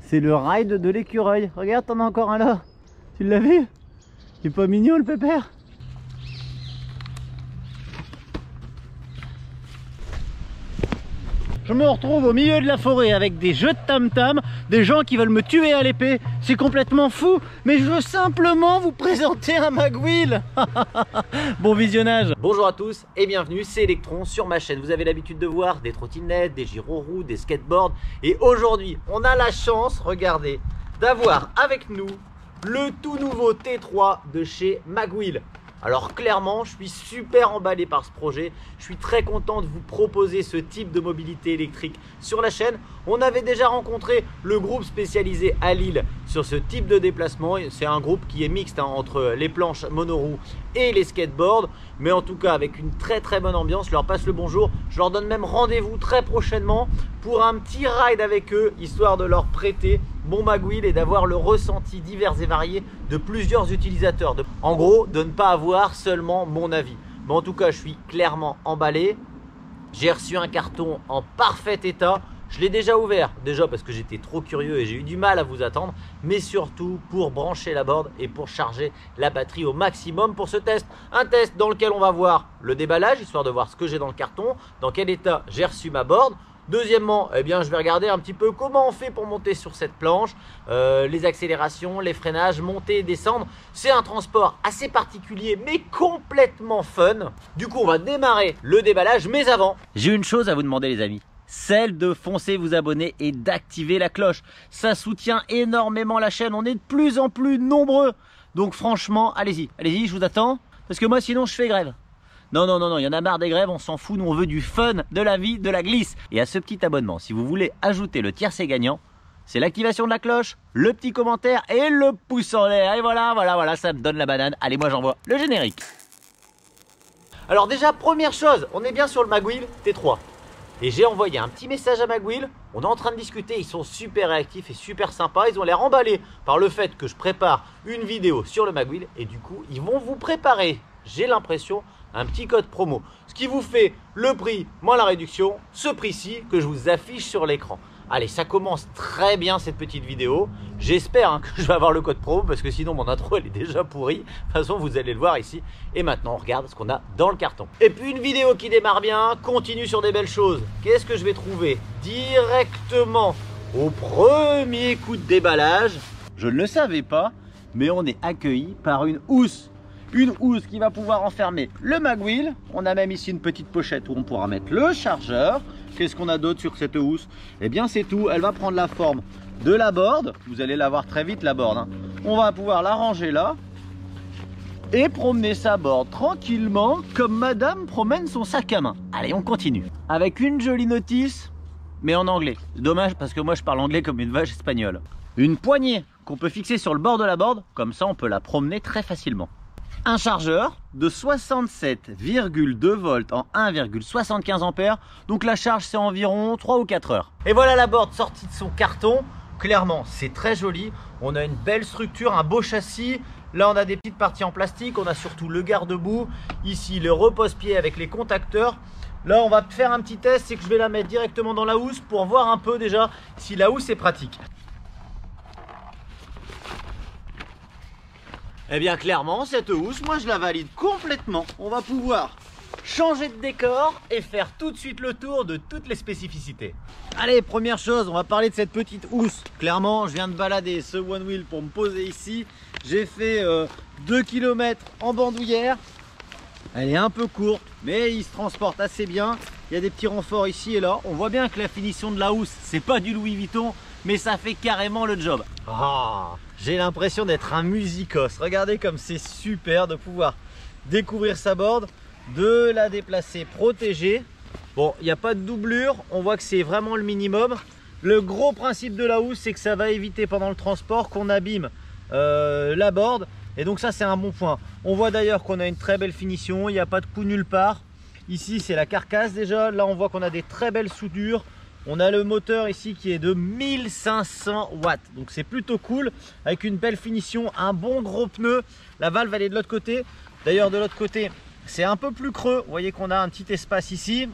C'est le ride de l'écureuil. Regarde, t'en as encore un là. Tu l'as vu? Il est pas mignon le pépère? Je me retrouve au milieu de la forêt avec des jeux de tam-tam, des gens qui veulent me tuer à l'épée. C'est complètement fou, mais je veux simplement vous présenter un Magwheel. Bon visionnage. Bonjour à tous et bienvenue, c'est Electron sur ma chaîne. Vous avez l'habitude de voir des trottinettes, des gyroroues, des skateboards. Et aujourd'hui, on a la chance, regardez, d'avoir avec nous le tout nouveau T3 de chez Magwheel. Alors clairement, je suis super emballé par ce projet. Je suis très content de vous proposer ce type de mobilité électrique sur la chaîne. On avait déjà rencontré le groupe spécialisé à Lille sur ce type de déplacement. C'est un groupe qui est mixte entre les planches monoroues et les skateboards. Mais en tout cas avec une très bonne ambiance. Je leur passe le bonjour. Je leur donne même rendez-vous très prochainement pour un petit ride avec eux, histoire de leur prêter mon Magwheel et d'avoir le ressenti divers et varié de plusieurs utilisateurs. En gros, de ne pas avoir seulement mon avis. Mais en tout cas, je suis clairement emballé. J'ai reçu un carton en parfait état. Je l'ai déjà ouvert, déjà parce que j'étais trop curieux et j'ai eu du mal à vous attendre, mais surtout pour brancher la board et pour charger la batterie au maximum pour ce test. Un test dans lequel on va voir le déballage, histoire de voir ce que j'ai dans le carton, dans quel état j'ai reçu ma board. Deuxièmement, eh bien, je vais regarder un petit peu comment on fait pour monter sur cette planche, les accélérations, les freinages, monter et descendre. C'est un transport assez particulier mais complètement fun. Du coup, on va démarrer le déballage, mais avant, j'ai une chose à vous demander les amis. Celle de foncer vous abonner et d'activer la cloche. Ça soutient énormément la chaîne, on est de plus en plus nombreux. Donc franchement, allez-y, je vous attends. Parce que moi sinon je fais grève. Non, il y en a marre des grèves, on s'en fout, nous on veut du fun, de la vie, de la glisse. Et à ce petit abonnement, si vous voulez ajouter le tiercé gagnant, c'est l'activation de la cloche, le petit commentaire et le pouce en l'air. Et voilà, ça me donne la banane. Allez, moi j'envoie le générique. Alors déjà, première chose, on est bien sur le Magwheel T3. Et j'ai envoyé un petit message à Magwheel, on est en train de discuter, ils sont super réactifs et super sympas. Ils ont l'air emballés par le fait que je prépare une vidéo sur le Magwheel. Et du coup, ils vont vous préparer, j'ai l'impression, un petit code promo. Ce qui vous fait le prix moins la réduction, ce prix-ci que je vous affiche sur l'écran. Allez, ça commence très bien cette petite vidéo. J'espère que je vais avoir le code promo parce que sinon mon intro elle est déjà pourrie. De toute façon, vous allez le voir ici. Et maintenant, on regarde ce qu'on a dans le carton. Et puis une vidéo qui démarre bien, continue sur des belles choses. Qu'est-ce que je vais trouver directement au premier coup de déballage? Je ne le savais pas, mais on est accueilli par une housse. Une housse qui va pouvoir enfermer le Magwheel. On a même ici une petite pochette où on pourra mettre le chargeur. Qu'est-ce qu'on a d'autre sur cette housse? Eh bien c'est tout, elle va prendre la forme de la board. Vous allez la voir très vite la board, hein. On va pouvoir la ranger là et promener sa board tranquillement comme madame promène son sac à main. Allez, on continue. Avec une jolie notice, mais en anglais. Dommage parce que moi je parle anglais comme une vache espagnole. Une poignée qu'on peut fixer sur le bord de la board, comme ça on peut la promener très facilement. Un chargeur de 67,2 volts en 1,75 ampères. Donc la charge c'est environ 3 ou 4 heures. Et voilà la board sortie de son carton. Clairement c'est très joli. On a une belle structure, un beau châssis. Là on a des petites parties en plastique. On a surtout le garde-boue. Ici le repose-pied avec les contacteurs. Là on va faire un petit test. C'est que je vais la mettre directement dans la housse pour voir un peu déjà si la housse est pratique. Eh bien clairement cette housse, moi je la valide complètement. On va pouvoir changer de décor et faire tout de suite le tour de toutes les spécificités. Allez, première chose, on va parler de cette petite housse. Clairement, je viens de balader ce One Wheel pour me poser ici. J'ai fait 2 km en bandoulière. Elle est un peu courte, mais il se transporte assez bien. Il y a des petits renforts ici et là. On voit bien que la finition de la housse, c'est pas du Louis Vuitton, mais ça fait carrément le job. J'ai l'impression d'être un musicos. Regardez comme c'est super de pouvoir découvrir sa board, de la déplacer protégée. Bon, il n'y a pas de doublure, on voit que c'est vraiment le minimum. Le gros principe de la housse, c'est que ça va éviter pendant le transport qu'on abîme la board. Et donc ça, c'est un bon point. On voit d'ailleurs qu'on a une très belle finition, il n'y a pas de coup nulle part. Ici, c'est la carcasse déjà. Là, on voit qu'on a des très belles soudures. On a le moteur ici qui est de 1500 watts, donc c'est plutôt cool, avec une belle finition, un bon gros pneu. La valve elle est de l'autre côté, d'ailleurs de l'autre côté c'est un peu plus creux, vous voyez qu'on a un petit espace ici.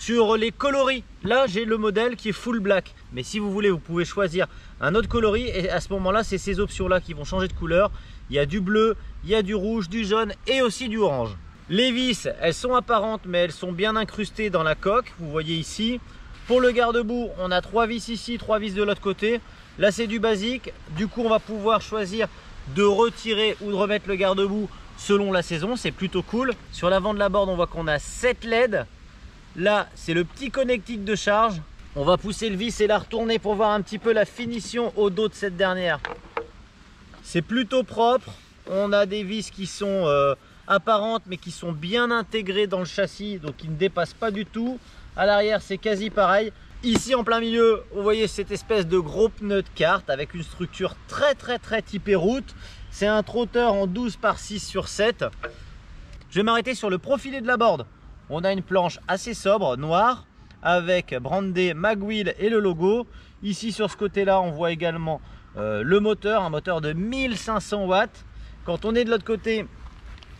Sur les coloris, là j'ai le modèle qui est full black. Mais si vous voulez, vous pouvez choisir un autre coloris et à ce moment-là, c'est ces options-là qui vont changer de couleur. Il y a du bleu, il y a du rouge, du jaune et aussi du orange. Les vis, elles sont apparentes mais elles sont bien incrustées dans la coque, vous voyez ici. Pour le garde-boue, on a 3 vis ici, 3 vis de l'autre côté. Là c'est du basique, du coup on va pouvoir choisir de retirer ou de remettre le garde-boue selon la saison, c'est plutôt cool. Sur l'avant de la board, on voit qu'on a 7 LED. Là, c'est le petit connectique de charge. On va pousser le vis et la retourner pour voir un petit peu la finition au dos de cette dernière. C'est plutôt propre. On a des vis qui sont apparentes mais qui sont bien intégrées dans le châssis, donc qui ne dépassent pas du tout. À l'arrière, c'est quasi pareil. Ici, en plein milieu, vous voyez cette espèce de gros pneu de kart avec une structure très typée route. C'est un trotteur en 12 par 6 sur 7. Je vais m'arrêter sur le profilé de la board. On a une planche assez sobre, noire, avec brandé Magwheel et le logo. Ici sur ce côté-là, on voit également le moteur, un moteur de 1500 watts. Quand on est de l'autre côté,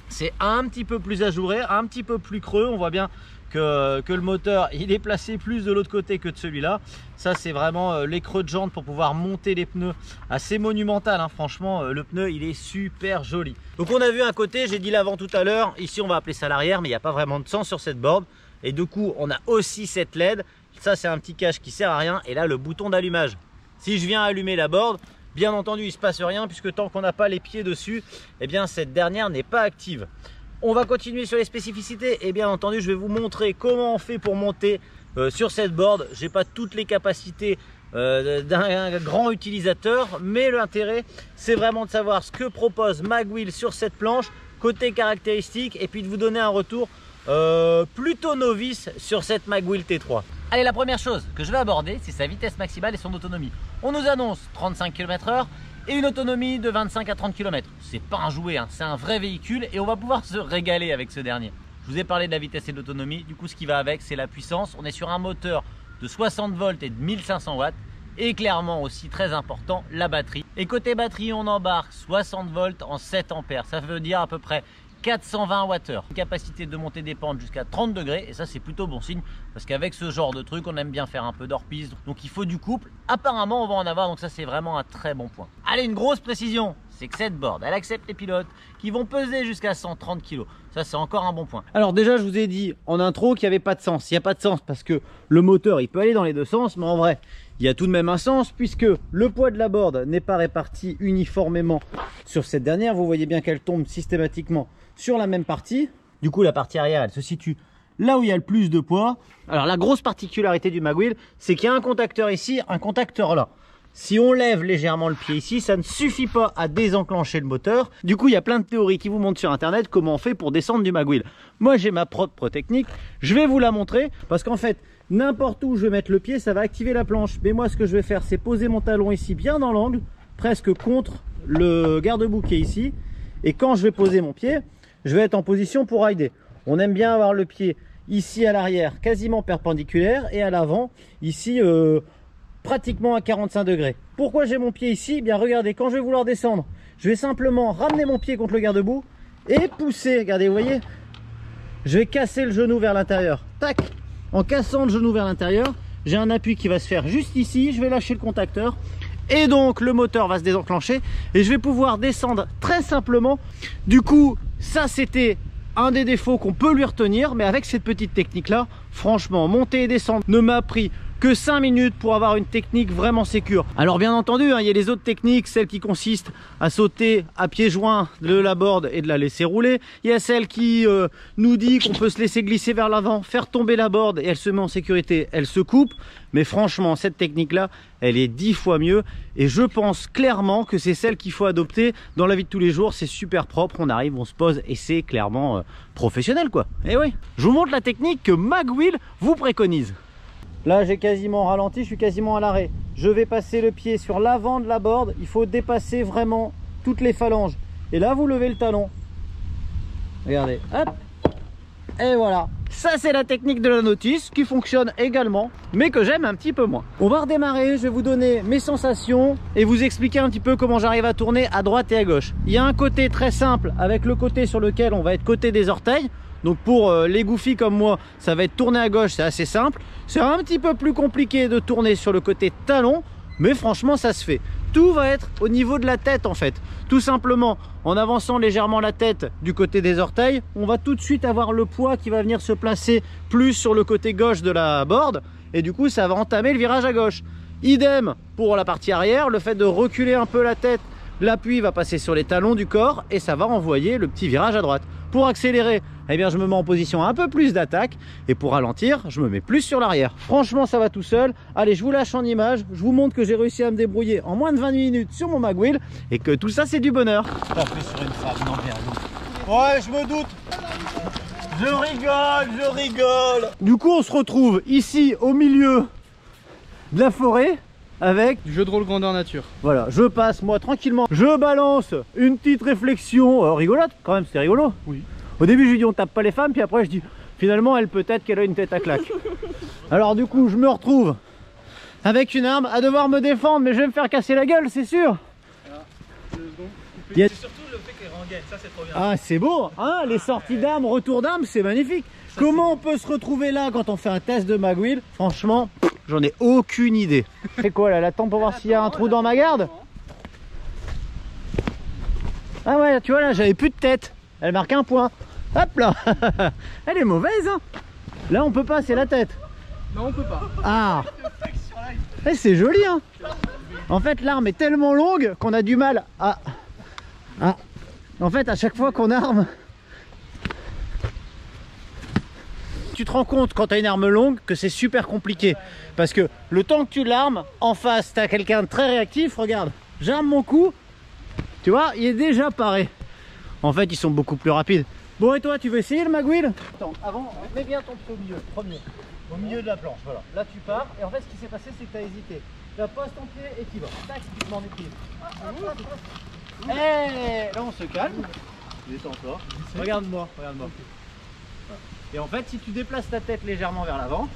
c'est un petit peu plus ajouré, un petit peu plus creux. On voit bien que le moteur, il est placé plus de l'autre côté que de celui-là. Ça, c'est vraiment les creux de jante pour pouvoir monter les pneus. Assez monumental, hein. Franchement, le pneu, il est super joli. Donc on a vu un côté, j'ai dit l'avant tout à l'heure. Ici, on va appeler ça l'arrière, mais il n'y a pas vraiment de sens sur cette board. Et du coup, on a aussi cette LED. Ça, c'est un petit cache qui sert à rien. Et là, le bouton d'allumage. Si je viens allumer la board, bien entendu, il ne se passe rien puisque tant qu'on n'a pas les pieds dessus, eh bien, cette dernière n'est pas active. On va continuer sur les spécificités et bien entendu, je vais vous montrer comment on fait pour monter sur cette board. J'ai pas toutes les capacités d'un grand utilisateur, mais l'intérêt, c'est vraiment de savoir ce que propose Magwheel sur cette planche, côté caractéristiques, et puis de vous donner un retour plutôt novice sur cette Magwheel T3. Allez, la première chose que je vais aborder, c'est sa vitesse maximale et son autonomie. On nous annonce 35 km/h et une autonomie de 25 à 30 km. C'est pas un jouet, hein, c'est un vrai véhicule et on va pouvoir se régaler avec ce dernier. Je vous ai parlé de la vitesse et de l'autonomie, du coup ce qui va avec, c'est la puissance. On est sur un moteur de 60 volts et de 1500 watts et clairement aussi très important, la batterie. Et côté batterie, on embarque 60 volts en 7 ampères, ça veut dire à peu près 420 Wh, une capacité de monter des pentes jusqu'à 30 degrés et ça c'est plutôt bon signe parce qu'avec ce genre de truc on aime bien faire un peu d'hors-piste, donc il faut du couple. Apparemment on va en avoir, donc ça c'est vraiment un très bon point. Allez, une grosse précision, c'est que cette board elle accepte les pilotes qui vont peser jusqu'à 130 kg. Ça c'est encore un bon point. Alors déjà je vous ai dit en intro qu'il n'y avait pas de sens. Il n'y a pas de sens parce que le moteur il peut aller dans les deux sens, mais en vrai il y a tout de même un sens puisque le poids de la board n'est pas réparti uniformément sur cette dernière. Vous voyez bien qu'elle tombe systématiquement sur la même partie. Du coup la partie arrière elle se situe là où il y a le plus de poids. Alors la grosse particularité du Magwheel, c'est qu'il y a un contacteur ici, un contacteur là. Si on lève légèrement le pied ici, ça ne suffit pas à désenclencher le moteur. Du coup il y a plein de théories qui vous montrent sur internet comment on fait pour descendre du Magwheel. Moi j'ai ma propre technique, je vais vous la montrer parce qu'en fait n'importe où je vais mettre le pied ça va activer la planche. Mais moi ce que je vais faire c'est poser mon talon ici bien dans l'angle, presque contre le garde-boue qui est ici. Et quand je vais poser mon pied, je vais être en position pour rider. On aime bien avoir le pied ici à l'arrière quasiment perpendiculaire et à l'avant ici pratiquement à 45 degrés. Pourquoi j'ai mon pied ici? Bien regardez, quand je vais vouloir descendre, je vais simplement ramener mon pied contre le garde-boue et pousser. Regardez, vous voyez, je vais casser le genou vers l'intérieur. Tac, en cassant le genou vers l'intérieur, j'ai un appui qui va se faire juste ici. Je vais lâcher le contacteur et donc le moteur va se désenclencher et je vais pouvoir descendre très simplement. Du coup ça c'était un des défauts qu'on peut lui retenir, mais avec cette petite technique là, franchement monter et descendre ne m'a pris que 5 minutes pour avoir une technique vraiment sécure. Alors bien entendu, hein, il y a les autres techniques, celles qui consistent à sauter à pieds joints de la board et de la laisser rouler. Il y a celle qui nous dit qu'on peut se laisser glisser vers l'avant, faire tomber la board et elle se met en sécurité, elle se coupe. Mais franchement, cette technique-là, elle est 10 fois mieux et je pense clairement que c'est celle qu'il faut adopter dans la vie de tous les jours. C'est super propre, on arrive, on se pose et c'est clairement professionnel quoi. Et oui, je vous montre la technique que Magwheel vous préconise. Là j'ai quasiment ralenti, je suis quasiment à l'arrêt. Je vais passer le pied sur l'avant de la board, il faut dépasser vraiment toutes les phalanges. Et là vous levez le talon. Regardez, hop. Et voilà, ça c'est la technique de la notice qui fonctionne également, mais que j'aime un petit peu moins. On va redémarrer, je vais vous donner mes sensations et vous expliquer un petit peu comment j'arrive à tourner à droite et à gauche. Il y a un côté très simple avec le côté sur lequel on va être côté des orteils. Donc pour les goofy comme moi, ça va être tourner à gauche, c'est assez simple. C'est un petit peu plus compliqué de tourner sur le côté talon, mais franchement ça se fait. Tout va être au niveau de la tête en fait. Tout simplement, en avançant légèrement la tête du côté des orteils, on va tout de suite avoir le poids qui va venir se placer plus sur le côté gauche de la board. Et du coup, ça va entamer le virage à gauche. Idem pour la partie arrière, le fait de reculer un peu la tête, l'appui va passer sur les talons du corps et ça va envoyer le petit virage à droite. Pour accélérer, eh bien, je me mets en position un peu plus d'attaque et pour ralentir, je me mets plus sur l'arrière. Franchement, ça va tout seul. Allez, je vous lâche en image. Je vous montre que j'ai réussi à me débrouiller en moins de 20 minutes sur mon Magwheel et que tout ça, c'est du bonheur. Taper sur une femme, non merde. Ouais, je me doute. Je rigole. Du coup, on se retrouve ici au milieu de la forêt avec du jeu de rôle grandeur nature. Voilà, je passe moi tranquillement, je balance une petite réflexion rigolote, quand même c'était rigolo. Oui. Au début je lui dis on tape pas les femmes, puis après je dis finalement elle peut-être qu'elle a une tête à claque. Alors du coup je me retrouve avec une arme à devoir me défendre, mais je vais me faire casser la gueule, c'est sûr. C'est surtout le fait qu'elle rengaine, ça c'est trop bien. Ah c'est beau, hein, les sorties d'armes, retour d'armes, c'est magnifique. Ça, comment on peut se retrouver là quand on fait un test de Magwheel? Franchement, j'en ai aucune idée. C'est quoi là, l'attends pour voir s'il y a un trou dans ma garde? Ah ouais, tu vois là, j'avais plus de tête. Elle marque un point. Hop là. Elle est mauvaise hein. Là on peut pas, c'est la tête. Non on peut pas. Ah c'est joli hein. En fait l'arme est tellement longue qu'on a du mal à... En fait à chaque fois qu'on arme... Tu te rends compte quand tu as une arme longue que c'est super compliqué parce que le temps que tu l'armes en face, tu as quelqu'un de très réactif. Regarde, j'arme mon coup, tu vois, il est déjà paré. En fait, ils sont beaucoup plus rapides. Bon, et toi, tu veux essayer le Magwheel? Attends, avant, mets bien ton pied au milieu, premier, au milieu de la planche. Voilà, là tu pars et en fait, ce qui s'est passé, c'est que tu as hésité. Là, pose ton pied et tu vas. Tac, tu te mets en équilibre. Et là, on se calme. Détends-toi. Regarde-moi, regarde-moi. Et en fait, si tu déplaces ta tête légèrement vers l'avant,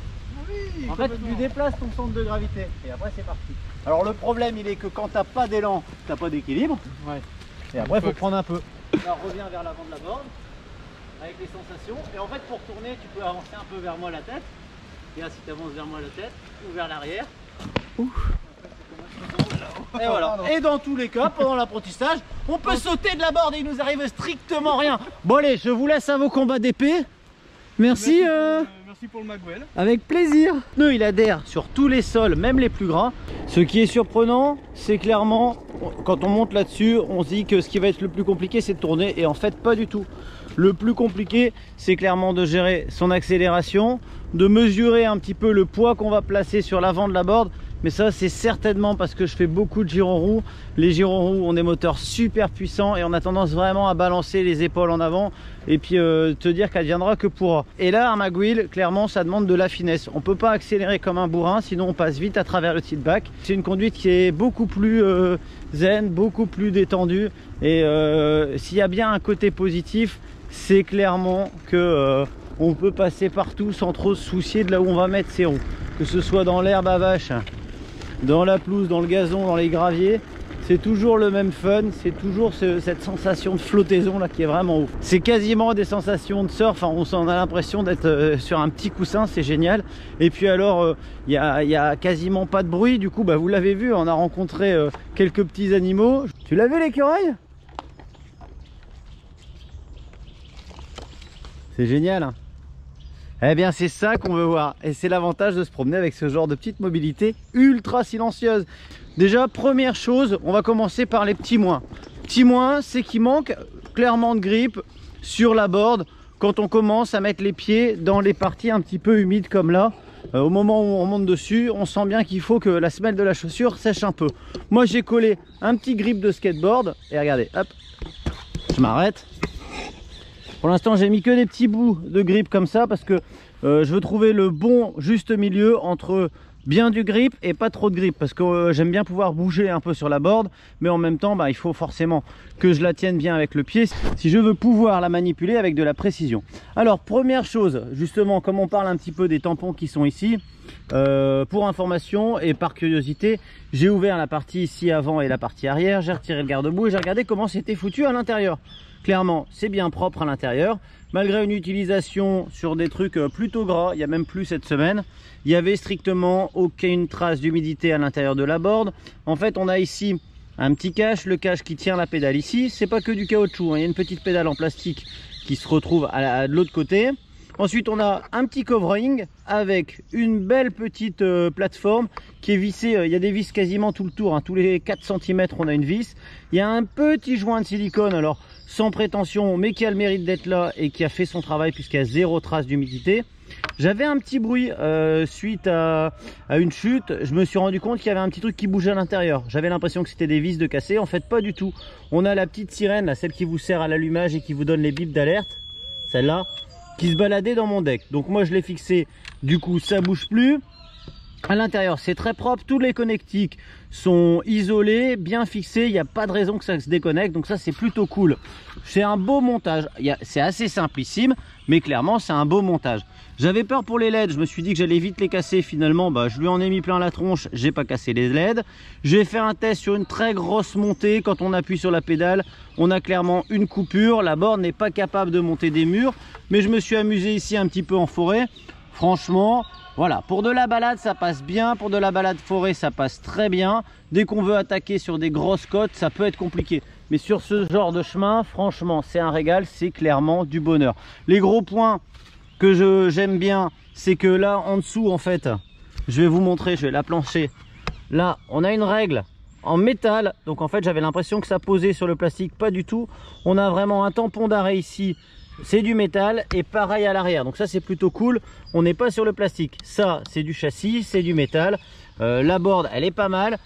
oui, en fait, tu déplaces ton centre de gravité. Et après, c'est parti. Alors, le problème, il est que quand tu n'as pas d'élan, tu n'as pas d'équilibre. Ouais. Et après, il faut prendre un peu. Alors, reviens vers l'avant de la borne avec les sensations. Et en fait, pour tourner, tu peux avancer un peu vers moi la tête. Et là, si tu avances vers moi la tête ou vers l'arrière. Et voilà. Et dans tous les cas, pendant l'apprentissage, on peut sauter de la borne et il nous arrive strictement rien. Bon, allez, je vous laisse à vos combats d'épée. Merci pour le Magwheel. Avec plaisir. Le pneu il adhère sur tous les sols, même les plus gras. Ce qui est surprenant, c'est clairement quand on monte là-dessus, on se dit que ce qui va être le plus compliqué c'est de tourner et en fait pas du tout. Le plus compliqué c'est clairement de gérer son accélération, de mesurer un petit peu le poids qu'on va placer sur l'avant de la board. Mais ça c'est certainement parce que je fais beaucoup de gyro-roues. Les gyro-roues ont des moteurs super puissants et on a tendance vraiment à balancer les épaules en avant et puis te dire qu'elle viendra que pourra. Et là un Magwheel, clairement ça demande de la finesse. On peut pas accélérer comme un bourrin, sinon on passe vite à travers le seatback. C'est une conduite qui est beaucoup plus zen, beaucoup plus détendue. Et s'il y a bien un côté positif, c'est clairement que on peut passer partout sans trop se soucier de là où on va mettre ses roues. Que ce soit dans l'herbe à vache, dans la pelouse, dans le gazon, dans les graviers, c'est toujours le même fun, c'est toujours cette sensation de flottaison là qui est vraiment ouf. C'est quasiment des sensations de surf, hein, on s'en a l'impression d'être sur un petit coussin, c'est génial. Et puis alors, il y a quasiment pas de bruit, du coup bah, vous l'avez vu, on a rencontré quelques petits animaux. Tu l'as vu l'écureuil? C'est génial hein. Eh bien c'est ça qu'on veut voir et c'est l'avantage de se promener avec ce genre de petite mobilité ultra silencieuse. Déjà première chose, on va commencer par les petits moins. Petits moins, c'est qu'il manque clairement de grip sur la board quand on commence à mettre les pieds dans les parties un petit peu humides comme là. Au moment où on monte dessus, on sent bien qu'il faut que la semelle de la chaussure sèche un peu. Moi j'ai collé un petit grip de skateboard et regardez, hop, je m'arrête. Pour l'instant j'ai mis que des petits bouts de grip comme ça parce que je veux trouver le bon juste milieu entre bien du grip et pas trop de grip parce que j'aime bien pouvoir bouger un peu sur la board, mais en même temps bah, il faut forcément que je la tienne bien avec le pied si je veux pouvoir la manipuler avec de la précision. Alors première chose, justement comme on parle un petit peu des tampons qui sont ici, pour information et par curiosité, j'ai ouvert la partie ici avant et la partie arrière, j'ai retiré le garde-boue et j'ai regardé comment c'était foutu à l'intérieur. Clairement, c'est bien propre à l'intérieur. Malgré une utilisation sur des trucs plutôt gras, il n'y a même plus cette semaine, il n'y avait strictement aucune trace d'humidité à l'intérieur de la board. En fait, on a ici un petit cache, le cache qui tient la pédale ici. C'est pas que du caoutchouc, hein. Il y a une petite pédale en plastique qui se retrouve de l'autre côté. Ensuite, on a un petit covering avec une belle petite plateforme qui est vissée. Il y a des vis quasiment tout le tour, hein. Tous les 4 cm, on a une vis. Il y a un petit joint de silicone, alors sans prétention, mais qui a le mérite d'être là et qui a fait son travail puisqu'il y a 0 trace d'humidité. J'avais un petit bruit suite à une chute. Je me suis rendu compte qu'il y avait un petit truc qui bougeait à l'intérieur. J'avais l'impression que c'était des vis de cassé. En fait, pas du tout. On a la petite sirène, là, celle qui vous sert à l'allumage et qui vous donne les bips d'alerte. Celle-là, qui se baladait dans mon deck. Donc moi, je l'ai fixé. Du coup, ça bouge plus. À l'intérieur, c'est très propre. Tous les connectiques sont isolés, bien fixés. Il n'y a pas de raison que ça se déconnecte. Donc ça, c'est plutôt cool. C'est un beau montage. C'est assez simplissime, mais clairement, c'est un beau montage. J'avais peur pour les LED. Je me suis dit que j'allais vite les casser. Finalement, je lui en ai mis plein la tronche. J'ai pas cassé les LED. J'ai fait un test sur une très grosse montée. Quand on appuie sur la pédale, on a clairement une coupure. La borne n'est pas capable de monter des murs. Mais je me suis amusé ici un petit peu en forêt. Franchement, voilà, pour de la balade ça passe bien, pour de la balade forêt ça passe très bien. Dès qu'on veut attaquer sur des grosses côtes, ça peut être compliqué. Mais sur ce genre de chemin, franchement, c'est un régal, c'est clairement du bonheur. Les gros points que j'aime bien, c'est que là en dessous, en fait, je vais vous montrer, je vais la plancher. Là, on a une règle en métal, donc en fait j'avais l'impression que ça posait sur le plastique, pas du tout. On a vraiment un tampon d'arrêt ici. C'est du métal et pareil à l'arrière, donc ça c'est plutôt cool. On n'est pas sur le plastique, ça c'est du châssis, c'est du métal. La board elle est pas mal.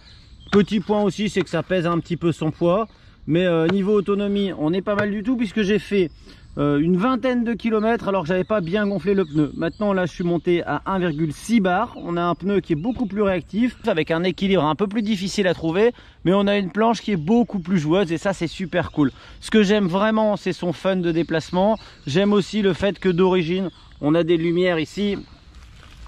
Petit point aussi, c'est que ça pèse un petit peu son poids, mais niveau autonomie on est pas mal du tout, puisque j'ai fait une vingtaine de kilomètres alors que j'avais pas bien gonflé le pneu. Maintenant là je suis monté à 1,6 bar. On a un pneu qui est beaucoup plus réactif, avec un équilibre un peu plus difficile à trouver, mais on a une planche qui est beaucoup plus joueuse et ça c'est super cool. Ce que j'aime vraiment, c'est son fun de déplacement. J'aime aussi le fait que d'origine on a des lumières ici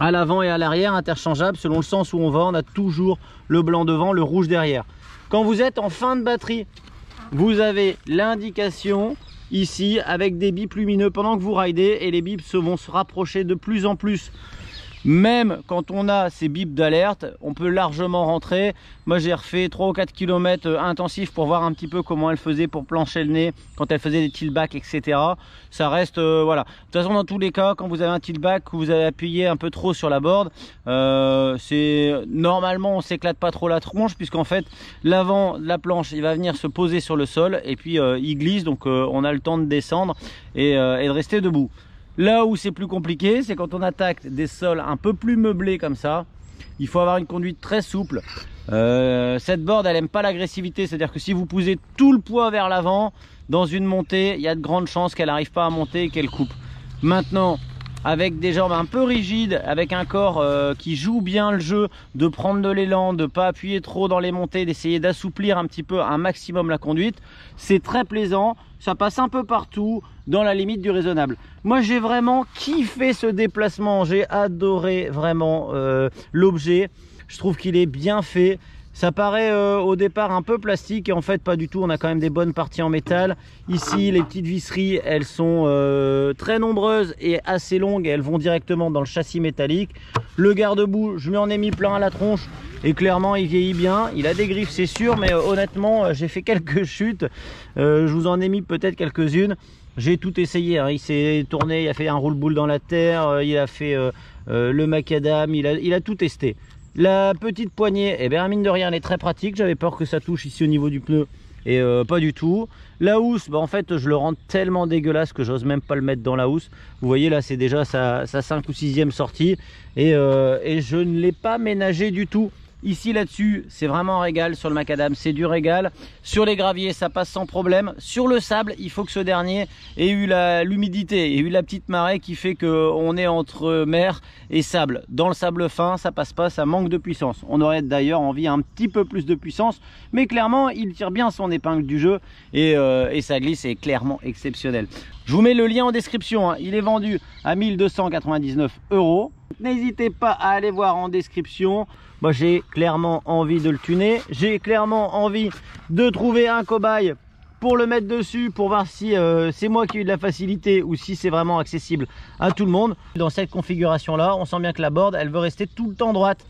à l'avant et à l'arrière interchangeables selon le sens où on va. On a toujours le blanc devant, le rouge derrière. Quand vous êtes en fin de batterie, vous avez l'indication ici avec des bips lumineux pendant que vous ridez, et les bips vont se rapprocher de plus en plus. Même quand on a ces bips d'alerte, on peut largement rentrer. Moi j'ai refait 3 ou 4 km intensifs pour voir un petit peu comment elle faisait pour plancher le nez, quand elle faisait des tiltbacks, etc. Ça reste, voilà. De toute façon, dans tous les cas, quand vous avez un tiltback, que vous avez appuyé un peu trop sur la board, normalement on s'éclate pas trop la tronche, puisqu'en fait l'avant de la planche il va venir se poser sur le sol et puis il glisse, donc on a le temps de descendre et de rester debout. Là où c'est plus compliqué, c'est quand on attaque des sols un peu plus meublés comme ça. Il faut avoir une conduite très souple. Cette board, elle aime pas l'agressivité, c'est-à-dire que si vous poussez tout le poids vers l'avant, dans une montée, il y a de grandes chances qu'elle n'arrive pas à monter et qu'elle coupe. Maintenant, avec des jambes un peu rigides, avec un corps qui joue bien le jeu, de prendre de l'élan, de ne pas appuyer trop dans les montées, d'essayer d'assouplir un petit peu, un maximum la conduite, c'est très plaisant. Ça passe un peu partout, dans la limite du raisonnable. Moi j'ai vraiment kiffé ce déplacement, j'ai adoré vraiment l'objet. Je trouve qu'il est bien fait. Ça paraît au départ un peu plastique et en fait pas du tout. On a quand même des bonnes parties en métal. Ici les petites visseries, elles sont très nombreuses et assez longues et elles vont directement dans le châssis métallique. Le garde-boue, je lui en ai mis plein à la tronche et clairement il vieillit bien. Il a des griffes c'est sûr, mais honnêtement j'ai fait quelques chutes. Je vous en ai mis peut-être quelques-unes. J'ai tout essayé, hein. Il s'est tourné, il a fait un roule-boule dans la terre, il a fait le macadam, il a tout testé. La petite poignée, eh bien, mine de rien, elle est très pratique. J'avais peur que ça touche ici au niveau du pneu et pas du tout. La housse, en fait, je le rends tellement dégueulasse que j'ose même pas le mettre dans la housse. Vous voyez, là, c'est déjà sa 5 ou 6e sortie et je ne l'ai pas ménagé du tout. Ici là-dessus c'est vraiment un régal. Sur le macadam c'est du régal. Sur les graviers ça passe sans problème. Sur le sable il faut que ce dernier ait eu l'humidité, ait eu la petite marée qui fait qu'on est entre mer et sable. Dans le sable fin ça passe pas, ça manque de puissance. On aurait d'ailleurs envie un petit peu plus de puissance, mais clairement il tire bien son épingle du jeu et sa glisse est clairement exceptionnelle. Je vous mets le lien en description, hein. Il est vendu à 1299 €. N'hésitez pas à aller voir en description. Moi j'ai clairement envie de le tuner, j'ai clairement envie de trouver un cobaye pour le mettre dessus, pour voir si c'est moi qui ai eu de la facilité ou si c'est vraiment accessible à tout le monde. Dans cette configuration là, on sent bien que la board elle veut rester tout le temps droite.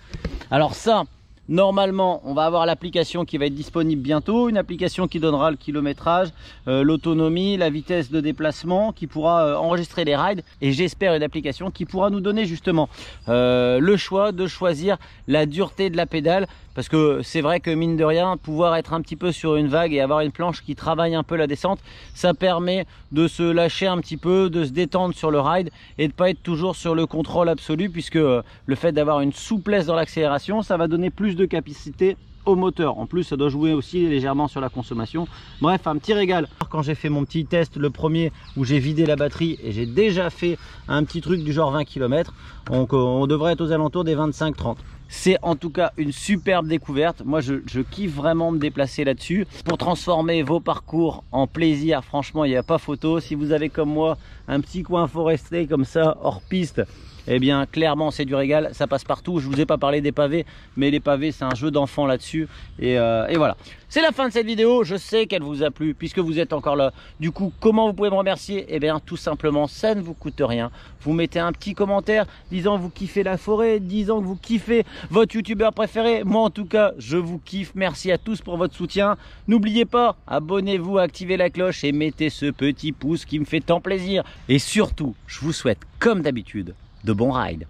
Alors ça, normalement, on va avoir l'application qui va être disponible bientôt, une application qui donnera le kilométrage, l'autonomie, la vitesse de déplacement, qui pourra enregistrer les rides, et j'espère une application qui pourra nous donner justement le choix de choisir la dureté de la pédale, parce que c'est vrai que mine de rien, pouvoir être un petit peu sur une vague et avoir une planche qui travaille un peu la descente, ça permet de se lâcher un petit peu, de se détendre sur le ride et de pas être toujours sur le contrôle absolu, puisque le fait d'avoir une souplesse dans l'accélération, ça va donner plus de capacité au moteur. En plus, ça doit jouer aussi légèrement sur la consommation. Bref, un petit régal. Quand j'ai fait mon petit test, le premier où j'ai vidé la batterie, et j'ai déjà fait un petit truc du genre 20 km, donc on devrait être aux alentours des 25-30. C'est en tout cas une superbe découverte. Moi je kiffe vraiment me déplacer là-dessus pour transformer vos parcours en plaisir. Franchement, il n'y a pas photo. Si vous avez comme moi un petit coin forestier comme ça hors piste, eh bien clairement c'est du régal, ça passe partout. Je vous ai pas parlé des pavés, mais les pavés c'est un jeu d'enfant là-dessus, et voilà. C'est la fin de cette vidéo, je sais qu'elle vous a plu puisque vous êtes encore là. Du coup, comment vous pouvez me remercier? Eh bien tout simplement, ça ne vous coûte rien. Vous mettez un petit commentaire disant que vous kiffez la forêt, disant que vous kiffez votre youtubeur préféré. Moi en tout cas, je vous kiffe. Merci à tous pour votre soutien. N'oubliez pas, abonnez-vous, activez la cloche et mettez ce petit pouce qui me fait tant plaisir. Et surtout, je vous souhaite comme d'habitude de bons rides.